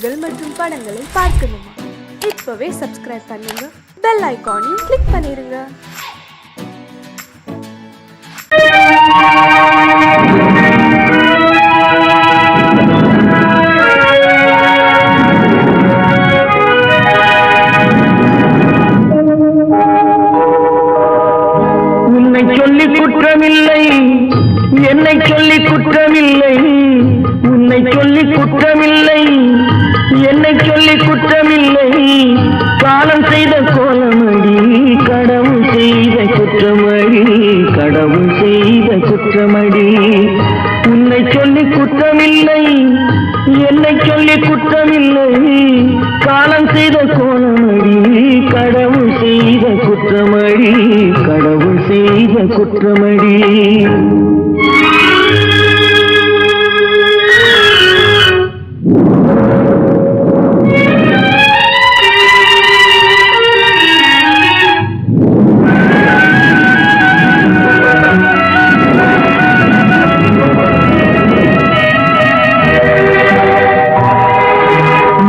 நிகழ்ச்சிகள் மற்றும் படங்களை பார்க்கணுமா? இப்பவே சப்ஸ்கிரைப் பண்ணுங்க, பெல் ஐகானையும் கிளிக் பண்ணிருங்க. உன்னை சொல்லி குற்றமில்லை, என்னை சொல்லி குற்றமில்லை. உன்னை சொல்லி குற்றமில்லை, என்னை சொல்லி குற்றமில்லை. காலம் செய்த கோலமடி, கடவுள் செய்த குற்றமடி, கடவுள் செய்த குற்றமடி. உன்னை சொல்லி குற்றமில்லை, என்னை சொல்லி குற்றமில்லை. காலம் செய்த கோலமடி, கடவுள் செய்த குற்றமடி, கடவுள் செய்த குற்றமடி.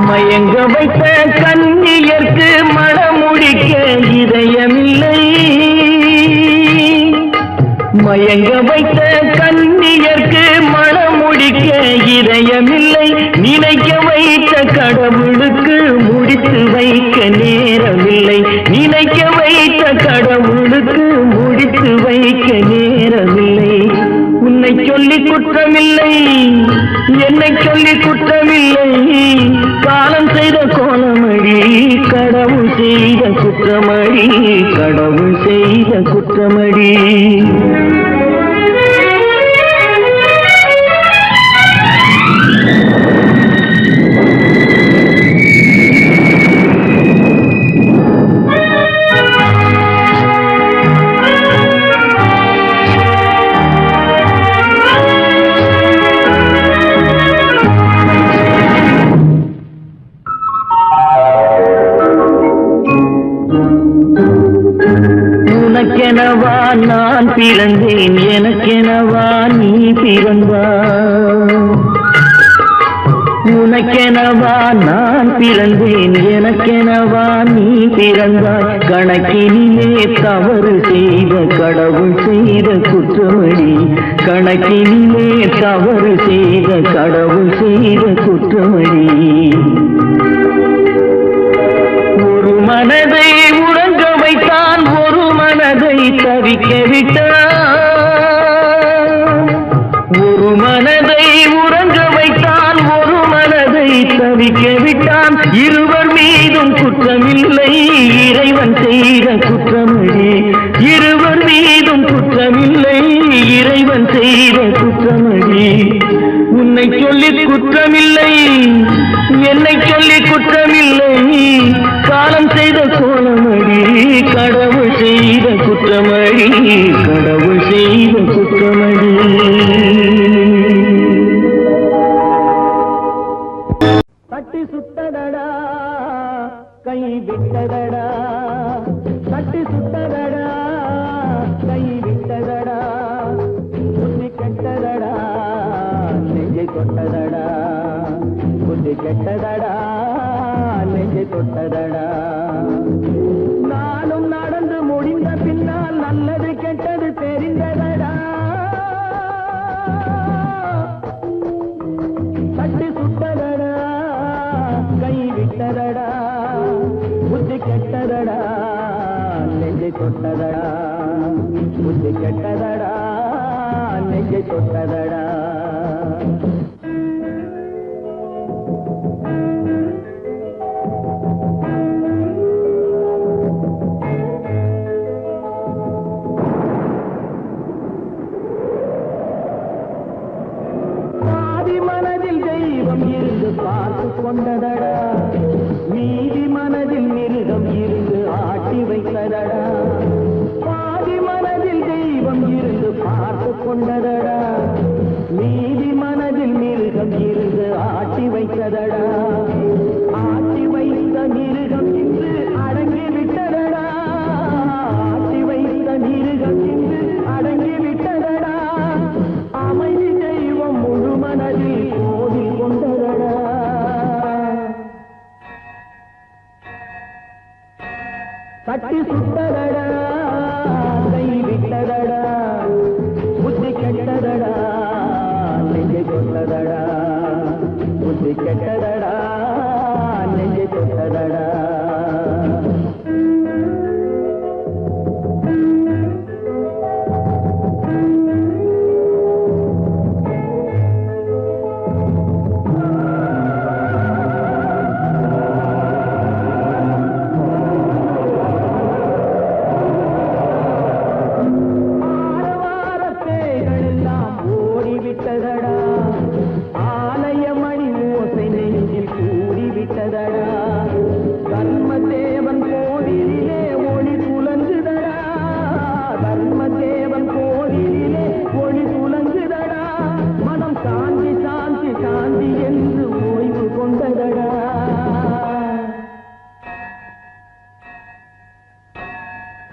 மயங்க வைத்த கன்னியர்க்கு மணமுடிக்க இதயமில்லை. மயங்க வைத்த கன்னியர்க்கு மணமுடிக்க இதயமில்லை. நினைக்க வைத்த கடவுளுக்கு முடித்து வைக்க நேரமில்லை. நினைக்க வைத்த கடவுளுக்கு முடித்து வைக்க நேரமில்லை. உன்னை சொல்லி குற்றமில்லை, என்னை சொல்லி குற்றமில்லை. காலம் செய்த கோலமடி, கடவுள் செய்த குற்றமடி, கடவுள் செய்த குற்றமடி. உனக்கெனவா நான் பிறந்தேன், எனக்கெனவா நீ பிறந்தாய். உனக்கெனவா நான் பிறந்தேன், எனக்கெனவா நீ பிறந்தாய். கணக்கினிலே தவறு செய்த கடவுள் செய்த குற்றமடி, கணக்கினிலே தவறு செய்த கடவுள் செய்த குற்றமடி. ஒரு மனதை உறங்க வைத்தான், ஒரு மனதை தவிக்க விட்டான். ஒரு மனதை உறங்க வைத்தான், ஒரு மனதை தவிக்க விட்டான். இருவர் மீதும் குற்றமில்லை, இறைவன் செய்த குற்றமடி. இருவர் மீதும் குற்றமில்லை, இறைவன் செய்த குற்றமடி. உன்னை சொல்லி குற்றமில்லை, என்னை சொல்லி குற்றமில்லை. காலம் செய்த கோலமடி, கடவுள் செய்த குற்றமடி, கடவுள் செய்த குற்றமடி. தட்டி சுட்டதடா, கை விட்டதடா. தட்டி சுட்டதடா, கை விட்டதடா. புத்தி கெட்டதடா, நெஞ்சை தொட்டதடா. புத்தி கெட்டதடா, நெஞ்சை தொட்டதடா. நானும் நடந்து முடிந்த பின்னால் நல்லது கெட்டது தெரிந்ததடா. தட்டி சுட்டதடா, கை விட்டதடா. புத்தி கெட்டதடா, நெஞ்சை தொட்டதடா. புத்தி கெட்டதடா, நெஞ்சை தொட்டதடா. பார்த்து கொண்டதடா, மீதி மனதில் மிருகம் இருந்து ஆட்டி வைத்ததடா. பாதி மனதில் தெய்வம் இருந்து பார்த்து கொண்டதடா, மீதி மனதில் மிருகம் இருந்து ஆட்டி வைத்ததடா. ஆட்டி வைத்த மிருகம் இன்று அடங்கி விட்டதடா. ஆட்டி வைத்த மிருகம் இன்று அடங்கி விட்டதடா. அமைதி தெய்வம் முழு மனதில் கோவில் கொண்டதடா. கட்டி சுட்டதடா கை விட்டதடா புத்தி கெட்டதடா நெஞ்சை தொட்டதடா புத்தி கெட்டதடா நெஞ்சை தொட்டதடா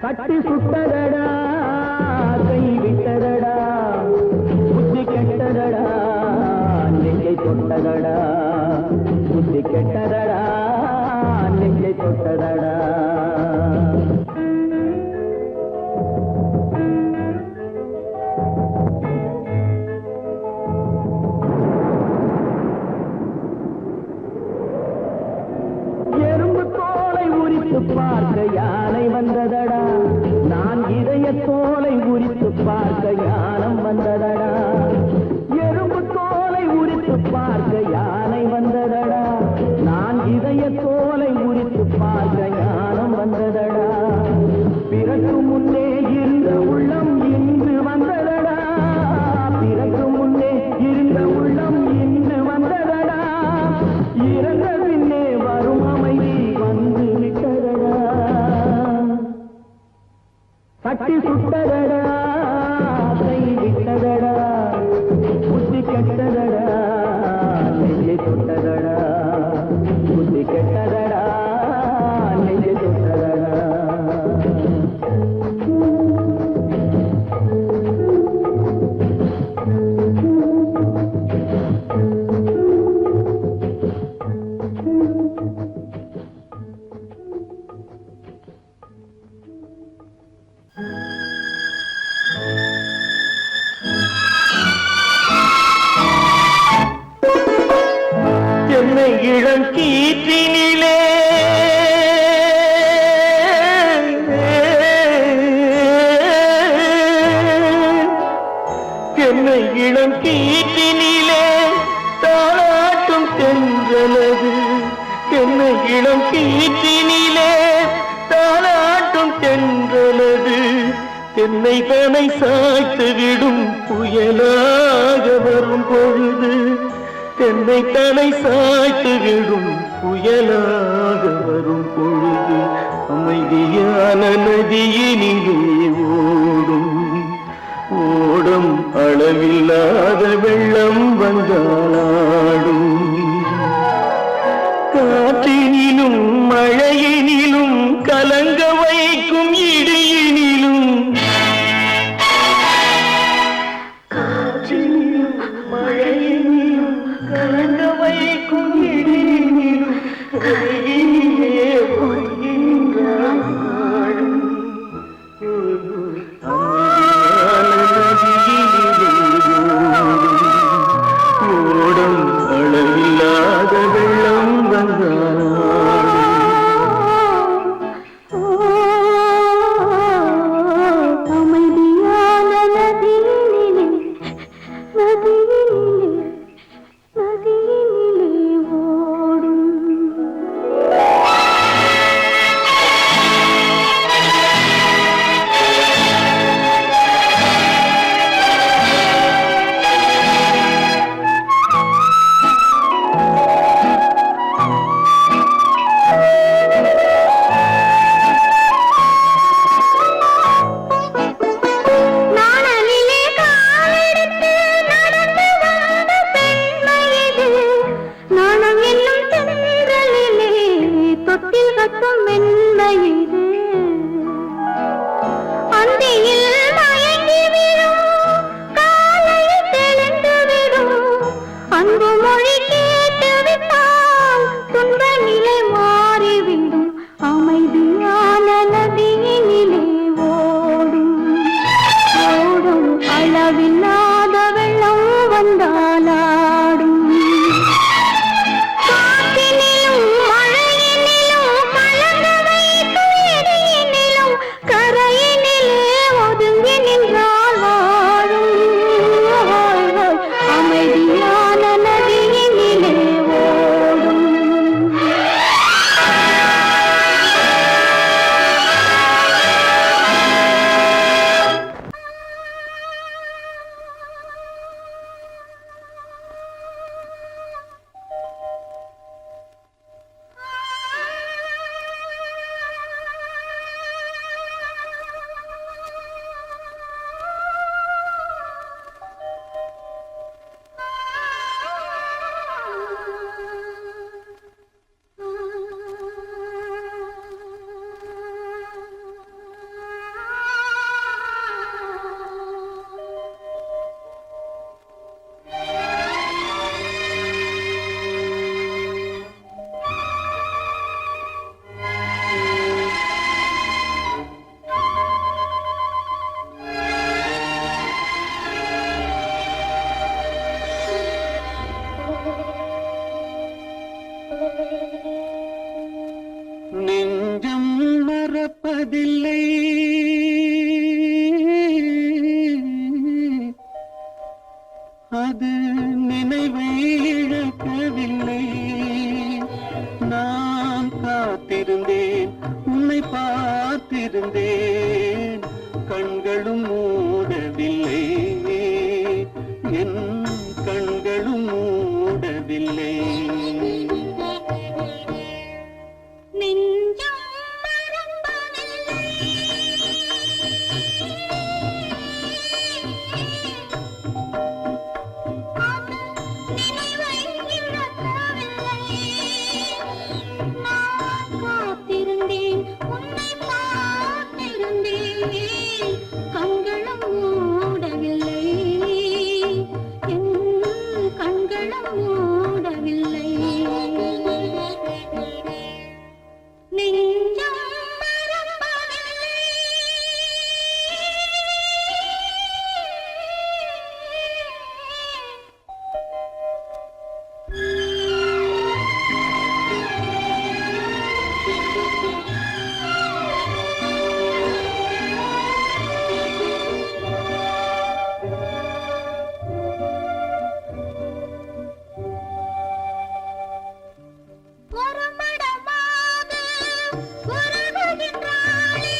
கட்டி சுட்டதடா கை விட்டதடா புத்தி கெட்டதடா நெஞ்சை தொட்டதடா புத்தி கெட்டதடா நெஞ்சை தொட்டதடா எறும்பு தோலை உரித்து பார்க்க யானை வந்ததடா நான் இதய தோலை உரித்து பார்க்க யானம் வந்ததடா எறும்பு தோலை உரித்து பார்க்க யானை வந்ததடா நான் இதய தோலை உரித்து பார்க்க யானம் வந்ததடா பிறகு முன்னே இருந்த உள்ளம் இன்று வந்ததடா பிறகு முன்னே இருந்த உள்ளம் இன்று வந்ததடா இறந்த பின்னே வரும் அமைதி வந்து விட்டதடா கட்டி சுட்டதடா கை விட்டதடா புத்தி கெட்டதடா நெஞ்சை தொட்டதடா புத்தி கெட்டதடா நெஞ்சை தொட்டதடா என்னை இளம் கீற்றினிலே என்னை இளம் கீற்றினிலே தாளாட்டும் தென்றலது என்னை இளம் கீற்றினிலே தாளாட்டும் தென்றலது தென்னை தனை சாய்த்து விடும் புயலாக வரும் பொழுது தென்னை தலை சாய்த்து விடும் புயலாக வரும் பொழுது அமைதியான நதியினிலே ஓடும் ஓடும் அளவில்லாத வெள்ளம் வந்தாடும் காற்றினிலும் மழையினிலும் கலங்க வைக்கும் இடியினிலும் காற்றினிலும் மழையினிலும் கலங்க வைக்கும் இடியினிலும் கையிலே ஒழுகின்றான் ஓடும் அளவில்லாத வெள்ளம் வந்தாடும் அமைதியான நதியினிலே ஓடும் நாணலிலே காலெடுத்து நடந்து வந்த பெண்மை இது நாணம் என்னும் தென்றலிலே தொட்டில் கட்டும் மென்மை இது அந்தியில் மயங்கி விடும் காலையில் தெளிந்து விடும் அன்பு மொழி கேட்டு விட்டால் துன்ப நிலை மாறிவிடும் அமைதியான நதி நெஞ்சம் மறப்பதில்லை, அது நினைவை இழக்கவில்லை. நான் காத்திருந்தேன், உன்னை பார்த்திருந்தேன், கண்களும் மூடவில்லை, என் கண்களும் மூடவில்லை. நெஞ்சம் மறப்பதில்லை, அது நினைவை இழக்கவில்லை. நான் காத்திருந்தேன், உன்னை பார்த்திருந்தேன், கண்களும் மூடவில்லை, என் கண்களும் மூடவில்லை. நெஞ்சம் மறப்பதில்லை. ஒரு மடமாக உருகுகின்றாளே,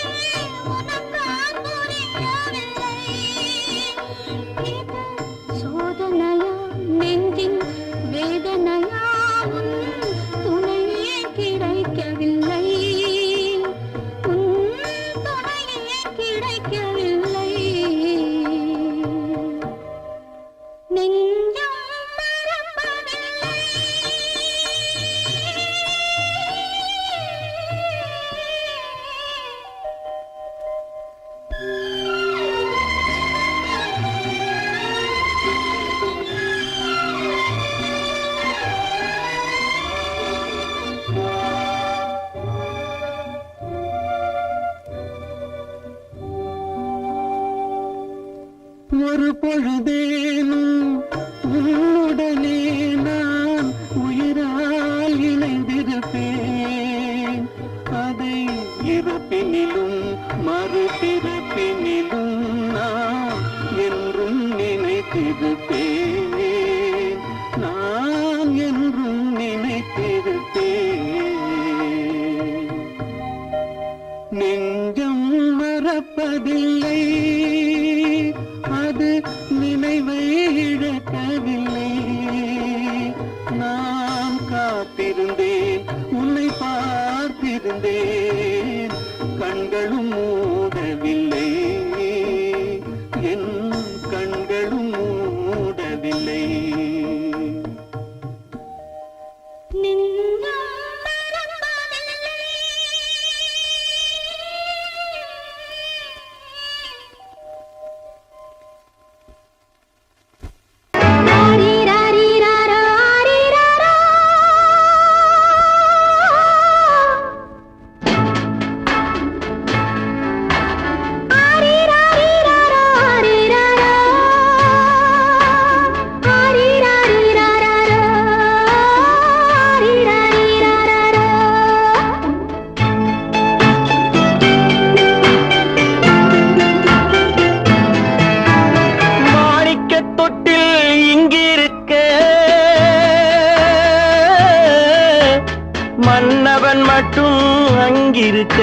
உனக்கால் புரியவில்லை. இது சோதனையா, நெஞ்சின் வேதனையா, உன் துணையே கிடைக்கவில்லை, உன் துணையே கிடைக்கவில்லை. நெஞ்சம் மறப்பதில்லை. ஒரு பொழுதேனும் உன்னுடனே நான் உயிரால் இணைந்திருப்பேன். அதை இறப்பினிலும் மறுபிறப்பினிலும் நான் என்றும் நினைத்திருப்பேன், நான் என்றும் நினைத்திருப்பேன். நெஞ்சம் மறப்பதில்லை, அது நினைவை இழக்கவில்லை. நான் காத்திருந்தேன், உன்னை பார்த்திருந்தேன், கண்களும் மூடவில்லை, என் கண்களும் மூடவில்லை. நெஞ்சம் மறப்பதில்லை. ஆரிராரிராரா, ஆரிராரா. ஆரிராரிராரா, ஆரிராரா. ஆரிராரிராரா, ஆரிராரிராரா. மாணிக்க தொட்டில் இங்கிருக்க, மன்னவன் மட்டும் அங்கிருக்க,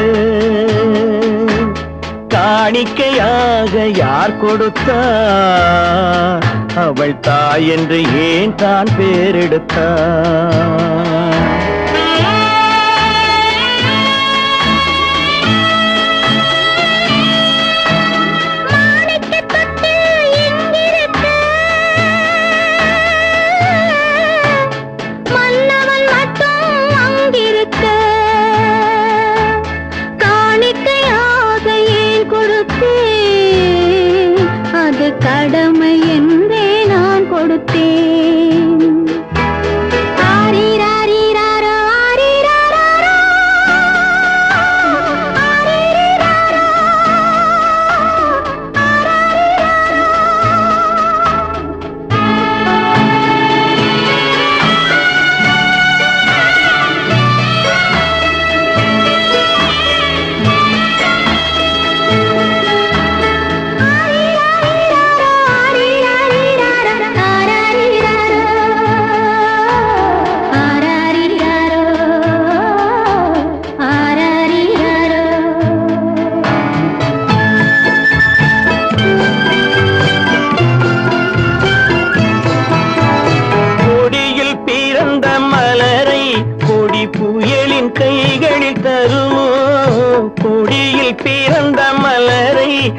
காணிக்கையாக யார் கொடுத்தார்? அவள் தாய் என்று ஏன் தான் பேரெடுத்தார்? மாணிக்கத் தொட்டில் இங்கிருக்க, மன்னவன் மட்டும் அங்கிருக்க, காணிக்கையாக ஏன் கொடுத்தேன்? அது கடமை என்றே நான் கொடுத்தேன். ஆரிராரி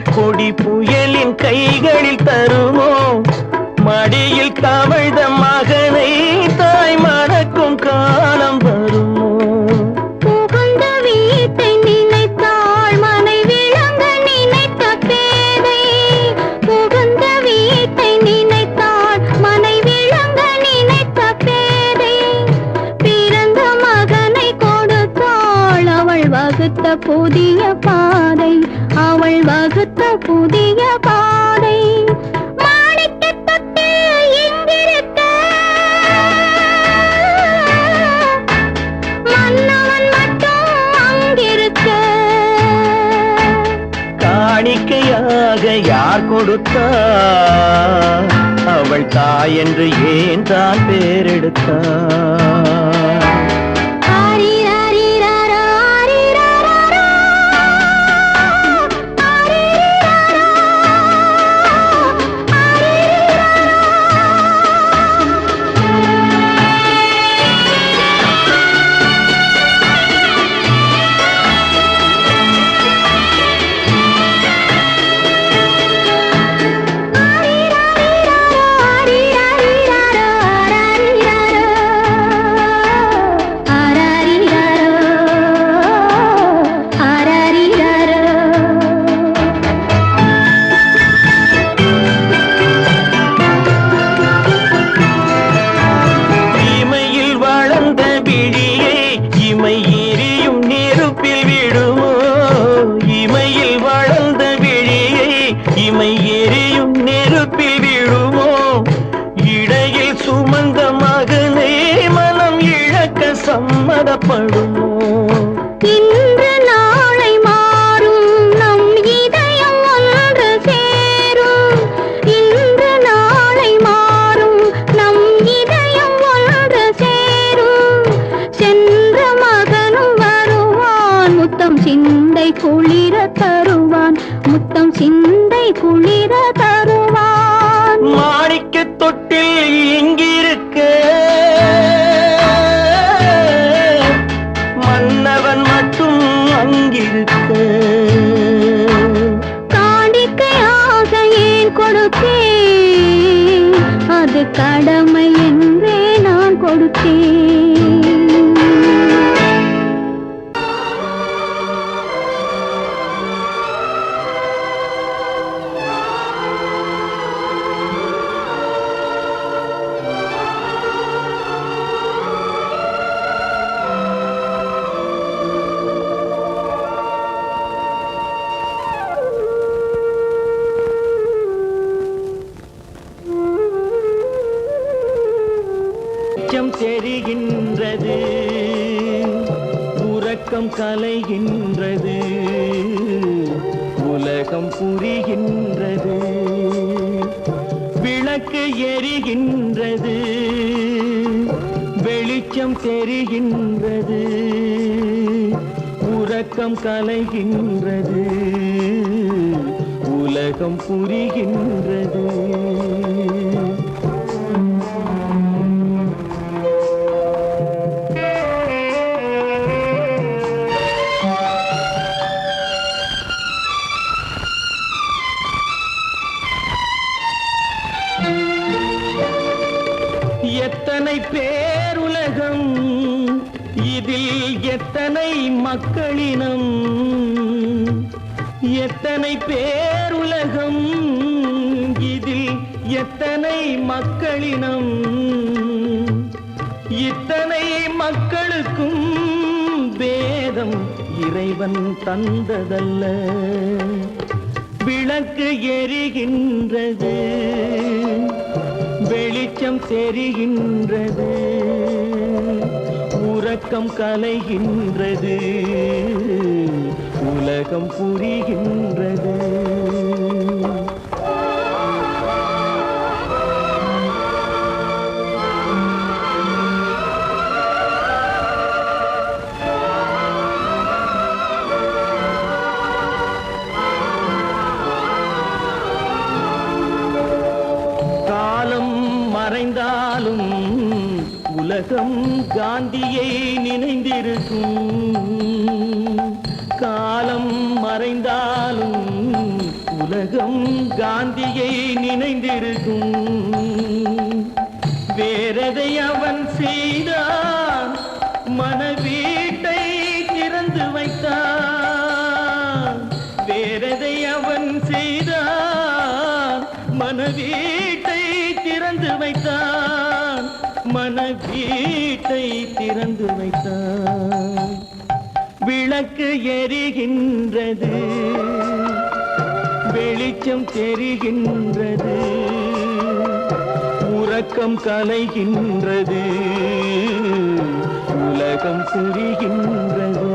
கொடி புயலின் கைகளில் தருமோ மடியில் தவழ்ந்த மகனை தாய் மறக்கும் காலம் வருமோ புகுந்த வீட்டை நினைத்தாள் மனை விளங்க நினைத்த பேதை புகுந்த வீட்டை நினைத்தாள் மனை விளங்க நினைத்த பேதை பிறந்த மகனை கொடுத்தாள் அவள் வகுத்த புதிய பாதை அவள் வகுத்த புதிய பாதை மாணிக்கத் தொட்டில் இங்கிருக்க மன்னவன் மட்டும் அங்கிருக்க காணிக்கையாக யார் கொடுத்தார் அவள் தாய் என்று ஏன் தான் பேரெடுத்தார் ஆரிராரிராரா, ஆரிராராரா, ஆரிராரா, இமையில் வளர்ந்த விழியை இமை எரியும் நெருப்பில் விடுமோ இமையில் வளர்ந்த விழியை இமை எரியும் நெருப்பில் விடுமோ இடையில் சுமந்த மகனை மனம் இழக்க சம்மதப்படுமோ இன்று நாளை மாறும் நம் இதயம் ஒன்று சேரும் இன்று நாளை மாறும் நம் இதயம் ஒன்று சேரும் சென்ற மகனும் வருவான் முத்தம் சிந்தை குளிர தருவான் முத்தம் சிந்தை குளிர தருவான் மாணிக்க தொட்டில் இங்கிருக்க மன்னவன் மட்டும் அங்கிருக்க காணிக்கையாக ஏன் கொடுத்தேன் அது கடமை என்றே நான் கொடுத்தேன் வெளிச்சம் தெரிகின்றது உறக்கம் கலைகின்றது உலகம் புரிகின்றது விளக்கு எரிகின்றது வெளிச்சம் தெரிகின்றது உறக்கம் கலைகின்றது உலகம் புரிகின்றது எத்தனை பேருலகம் இதில் எத்தனை மக்களினம் எத்தனை பேருலகம் இதில் எத்தனை மக்களினம் இத்தனை மக்களுக்கும் வேதம் இறைவன் தந்ததல்ல விளக்கு எரிகின்றது வெளிச்சம் தெரிகின்றது உறக்கம் கலைகின்றது உலகம் புரிகின்றது காலம் மறைந்தாலும் உலகம் காந்தியை நினைந்திருக்கும் காலம் மறைந்தாலும் உலகம் காந்தியை நினைந்திருக்கும். வேறதை அவன் செய்தான், மனவீட்டை திறந்து வைத்தான். வேறதை அவன் செய்தான், மனவீட்டை திறந்து வைத்தான். மனவீட்டை திறந்து வைத்தான். விளக்கு எரிகின்றது, வெளிச்சம் தெரிகின்றது, உறக்கம் கலைகின்றது, உலகம் புரிகின்றது.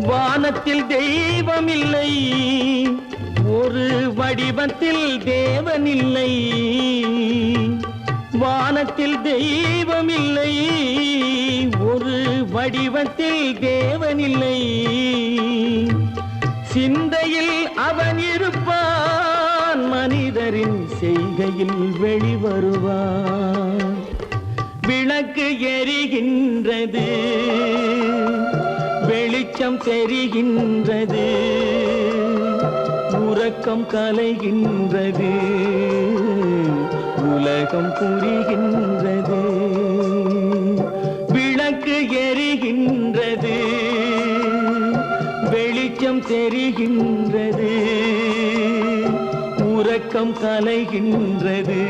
வானத்தில் தெய்வமில்லை, ஒரு வடிவத்தில் தேவனில்லை. வானத்தில் தெய்வமில்லை, ஒரு வடிவத்தில் தேவனில்லை. சிந்தையில் அவன் இருப்பான், மனிதரின் செய்கையில் வெளிவருவான். விளக்கு எரிகின்றது, வெளிச்சம் தெரிகின்றது, உறக்கம் கலைகின்றது, உலகம் புரிகின்றது. விளக்கு எரிகின்றது, வெளிச்சம் தெரிகின்றது, உறக்கம் கலைகின்றது,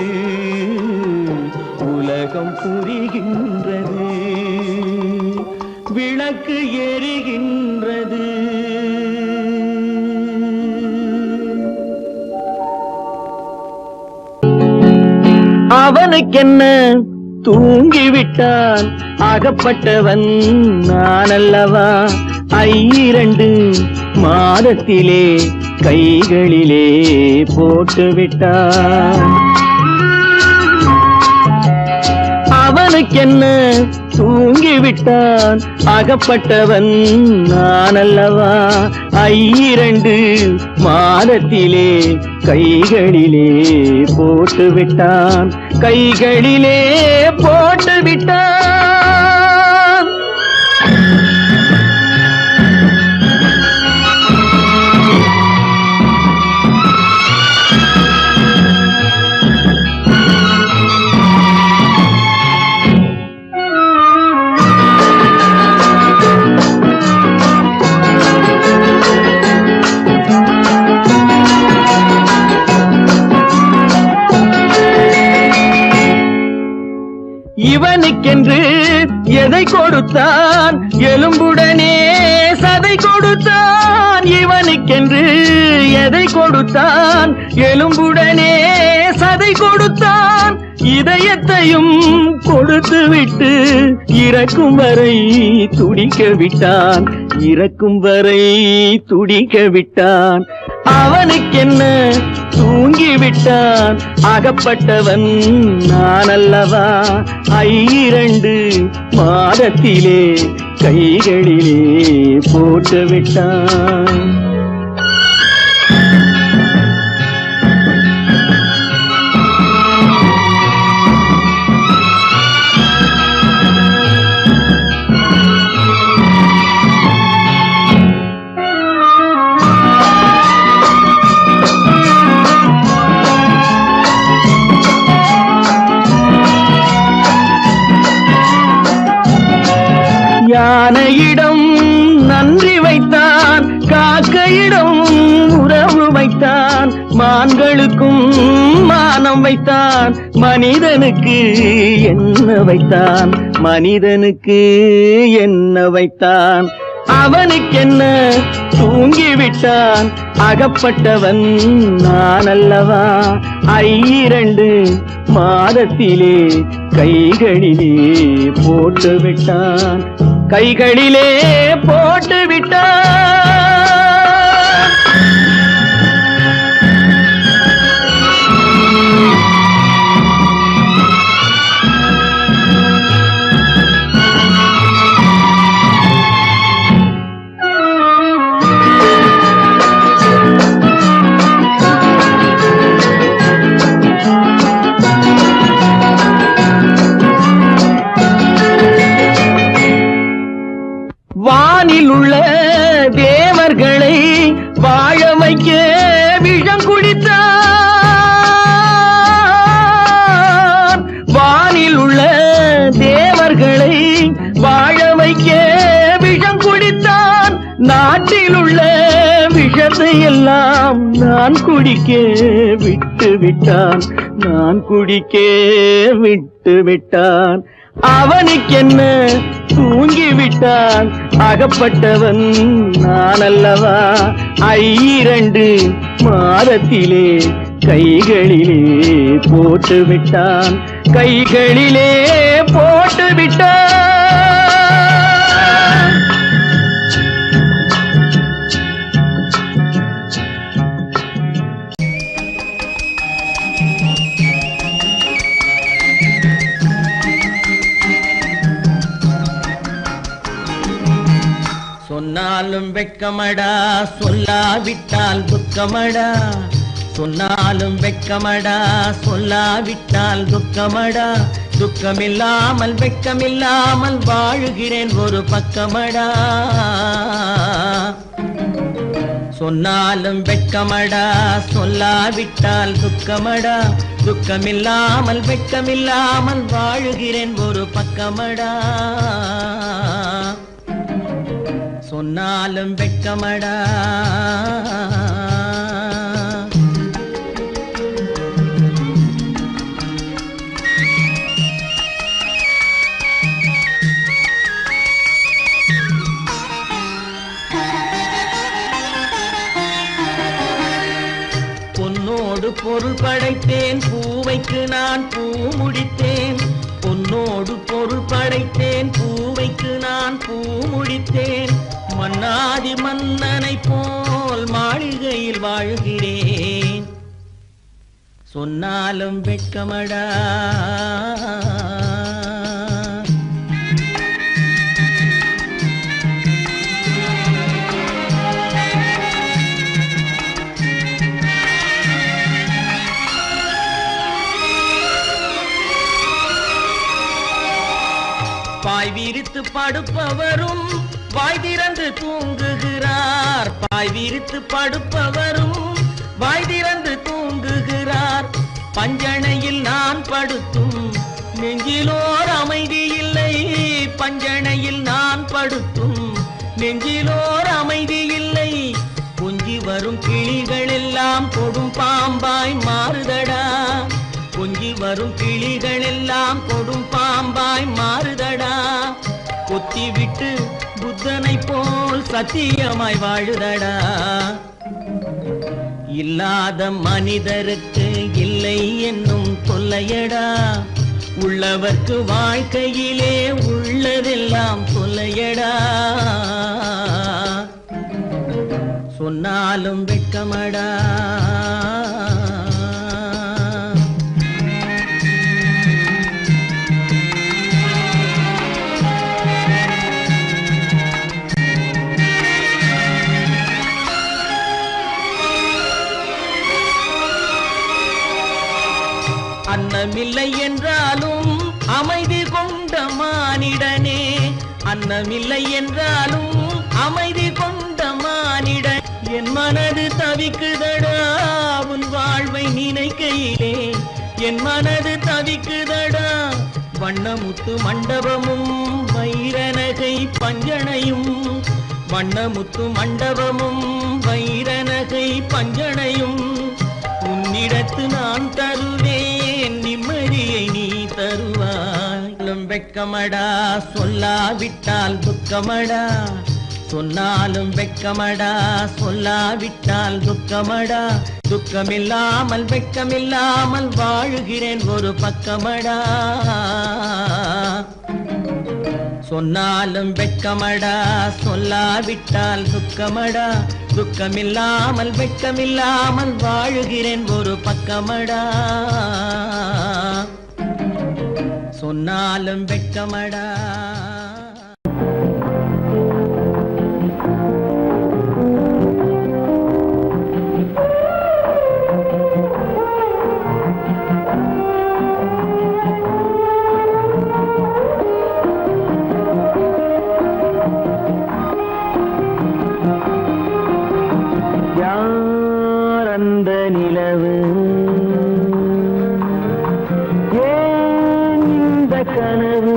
உலகம் புரிகின்றது. விளக்கு எரிகின்றது. அவனுக்கென்ன தூங்கிவிட்டான், அகப்பட்டவன் நான் அல்லவா. 2 மாதத்திலே கைகளிலே போட்டுவிட்டான். அவனுக்கென்ன தூங்கிவிட்டான், அகப்பட்டவன் நான் அல்லவா. 2 மாதத்திலே கைகளிலே போட்டுவிட்டான், கைகளிலே போட்டுவிட்டான். இவனுக்கென்று எதை கொடுத்தான், எலும்புடனே சதை கொடுத்தான். இவனுக்கென்று எதை கொடுத்தான், எலும்புடனே சதை கொடுத்தான். இதயத்தையும் கொடுத்து விட்டு இறக்கும் வரை துடிக்க விட்டான், இறக்கும் வரை துடிக்க விட்டான். அவனுக்கென்ன தூங்கிவிட்டான், அகப்பட்டவன் நான் அல்லவா. 2 மாதத்திலே கைகளிலே போட்டுவிட்டான். யானையிடம் நன்றி வைத்தான், காக்கையிடம் உறவு வைத்தான். மான்களுக்கும் மானம் வைத்தான், மனிதனுக்கு என்ன வைத்தான், மனிதனுக்கு என்ன வைத்தான். அவனுக்கென்ன தூங்கிவிட்டான், அகப்பட்டவன் நான் அல்லவா. 2 மாதத்திலே கைகளிலே போட்டுவிட்டான், கைகளிலே போட்டுவிட்டான். நாட்டில் உள்ள விஷத்தை எல்லாம் நான் குடிக்க விட்டு விட்டான், நான் குடிக்க விட்டு விட்டான். அவனுக்கென்ன தூங்கிவிட்டான், அகப்பட்டவன் நான் அல்லவா. 2 மாதத்திலே கைகளிலே போட்டு விட்டான், கைகளிலே போட்டு விட்டான். சொன்னாலும் வெட்கமடா, சொல்லாவிட்டால் துக்கமடா. சொன்னாலும் வெட்கமடா, சொல்லாவிட்டால் துக்கமடா. துக்கமில்லாமல் வெட்கமில்லாமல் வாழுகிறேன் ஒரு பக்கமடா. சொன்னாலும் வெட்கமடா, சொல்லாவிட்டால் துக்கமடா. துக்கமில்லாமல் வெட்கமில்லாமல் வாழுகிறேன் ஒரு பக்கமடா. சொன்னாலும் வெட்கமடா. பொன்னோடு பொருள் படைத்தேன், பூவைக்கு நான் பூ முடித்தேன். பொன்னோடு பொருள் படைத்தேன், பூவைக்கு நான் பூ முடித்தேன். மன்னாதி மன்னனை போல் மாளிகையில் வாழ்கிறேன். சொன்னாலும் வெட்கமடா. பாய் விரித்து படுப்பவரும் வாய் திறந்து தூங்குகிறார். பாய் விரித்து படுப்பவரும் வாய் திறந்து தூங்குகிறார். பஞ்சணையில் நான் படுத்தும் நெஞ்சிலோர் அமைதி இல்லை. பஞ்சணையில் நான் படுத்தும் நெஞ்சிலோர் அமைதி இல்லை. கொஞ்சி வரும் கிளிகள் எல்லாம் கொடும் பாம்பாய் மாறுதடா. கொஞ்சி வரும் கிளிகள் எல்லாம் கொடும் பாம்பாய் மாறுதடா. கொத்தி விட்டு புத்தனை போல் சத்தியமாய் வாழுதடா. இல்லாத மனிதருக்கு இல்லை என்னும் தொல்லையடா. உள்ளவர்க்கு வாழ்க்கையிலே உள்ளதெல்லாம் தொல்லையடா. சொன்னாலும் வெட்கமடா. அன்னமில்லை என்றாலும் அமைதி கொண்ட மானிடனே. அன்னமில்லை என்றாலும் அமைதி கொண்ட மானிடன். என் மனது தவிக்குதடா உன் வாழ்வை நினைக்கையிலே. என் மனது தவிக்குதடா. வண்ணமுத்து மண்டபமும் வைரநகை பஞ்சனையும். வண்ணமுத்து மண்டபமும் வைரநகை பஞ்சனையும். உன்னிடத்து நான் தருவேன், நிம்மதியை நீ தருவாய். வெட்கமடா, சொல்லாவிட்டால் துக்கமடா. சொன்னாலும் வெட்கமடா, சொல்லாவிட்டால் துக்கமடா. துக்கமில்லாமல் வெட்கமில்லாமல் வாழுகிறேன் ஒரு பக்கமடா. சொன்னாலும் வெட்கமடா, சொல்லாவிட்டால் துக்கமடா. துக்கமில்லாமல் வெட்கமில்லாமல் வாழுகிறேன் ஒரு பக்கமடா. சொன்னாலும் வெட்கமடா. அந்த நிலவு ஏன் இந்த கனவு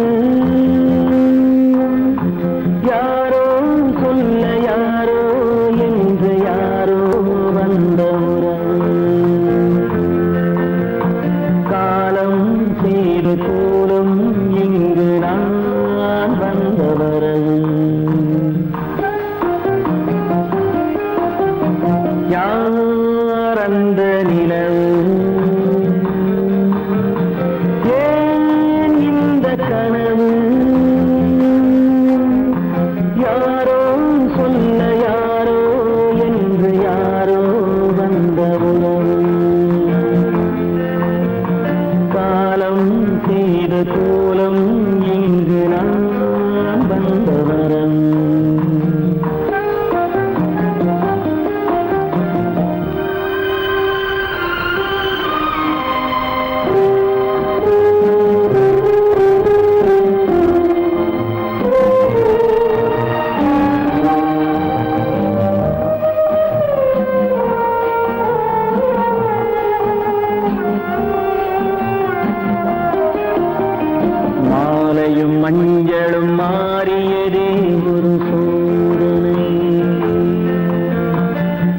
மஞ்சளும் மாறியதே ஒரு சோதனை,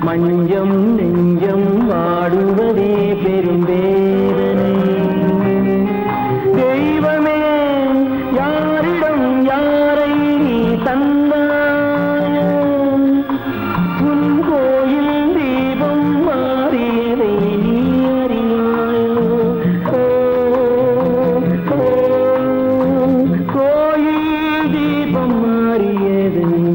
மஞ்சம் நெஞ்சம் வாடுவதே பெரும் வேதனை. தெய்வமே யாரிடம் யாரை தந்தாயோ, உன் கோயில் தீபம் மாறியதை நீ அறியாயோ. கோயில் தீபம் மாறியதை நீ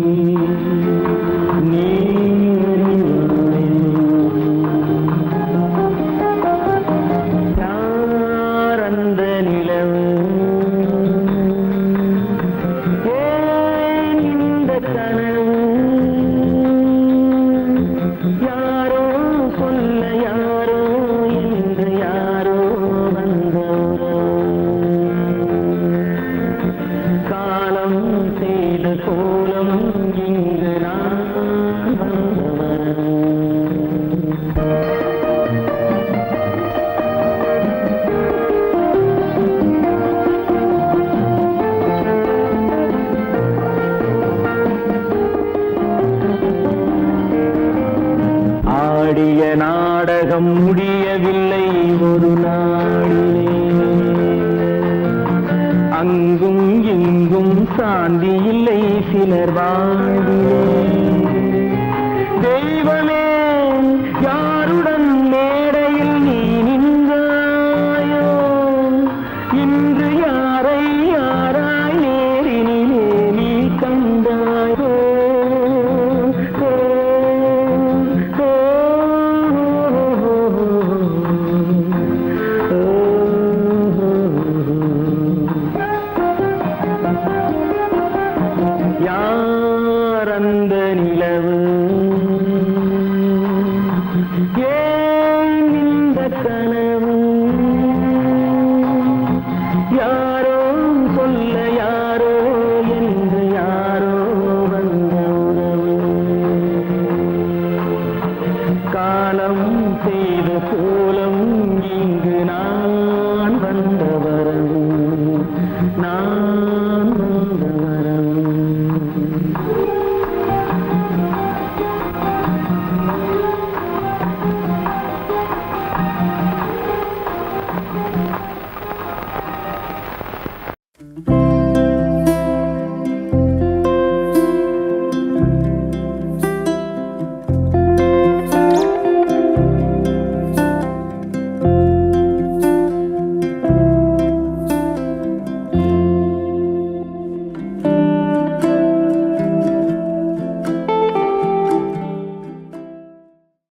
அந்த நிலவு, ஏன் இந்த கனவு, யாரோ சொல்ல யாரோ என்று யாரோ வந்தவரோ, காலம் செய்த கோலம் இங்கு நான் வந்தவரோ. ஆடிய நாடகம் முடியவில்லை ஒரு நாளிலே, அங்கும் இங்கும் சாந்தி இல்லை சிலர் வாழ்விலே.